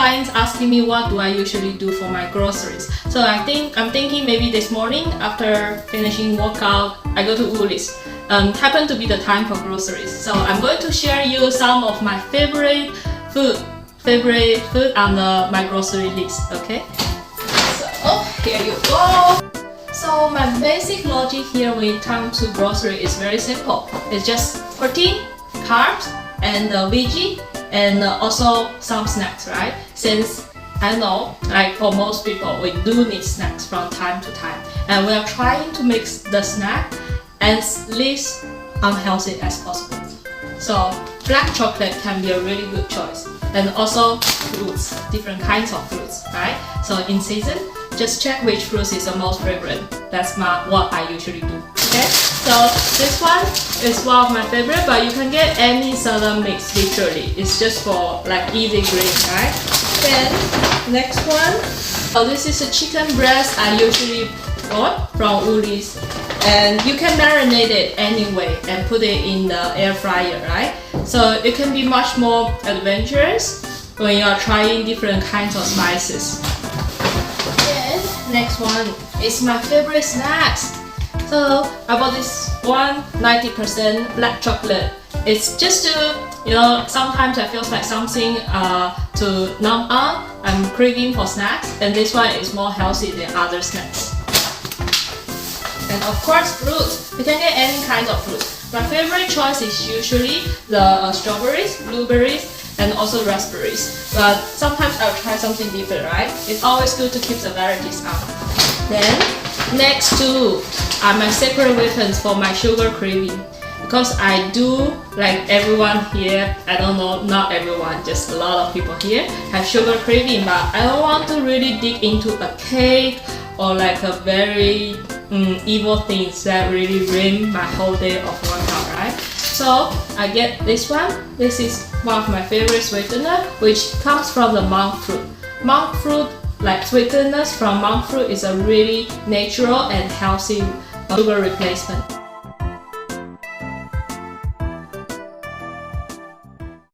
clients asking me what do I usually do for my groceries. So I'm thinking maybe this morning after finishing workout, I go to Woolies. Happen to be the time for groceries. So I'm going to share you some of my favorite food on my grocery list. Okay. So here you go. So my basic logic here when it comes to grocery is very simple. It's just protein, carbs, and veggie, and also some snacks, right? Since I know, like for most people, we do need snacks from time to time, and we are trying to make the snack as least unhealthy as possible. So black chocolate can be a really good choice, and also fruits, different kinds of fruits, right? So in season, just check which fruits is the most favorite. That's what I usually do. Okay, so this one is one of my favorite, but you can get any salad mix literally. It's just for like easy green, right? Then next one. So this is a chicken breast I usually bought from Woolies, and you can marinate it anyway and put it in the air fryer, right? So it can be much more adventurous when you are trying different kinds of spices. Next one is my favorite snacks. So I bought this one 90% black chocolate. It's just to, sometimes I feel like something to numb out. I'm craving for snacks, and this one is more healthy than other snacks. And of course, fruits. You can get any kind of fruit. My favorite choice is usually the strawberries, blueberries, and also raspberries. But sometimes I'll try something different, right? It's always good to keep the varieties up. Then, next two are my secret weapons for my sugar craving. Because I do, like everyone here, I don't know, not everyone, just a lot of people here have sugar craving, but I don't want to really dig into a cake or like a very evil things that really ruin my whole day of workout, right? So I get this one. This is one of my favorite sweetener, which comes from the monk fruit. Monk fruit, like sweeteners from monk fruit, is a really natural and healthy sugar replacement.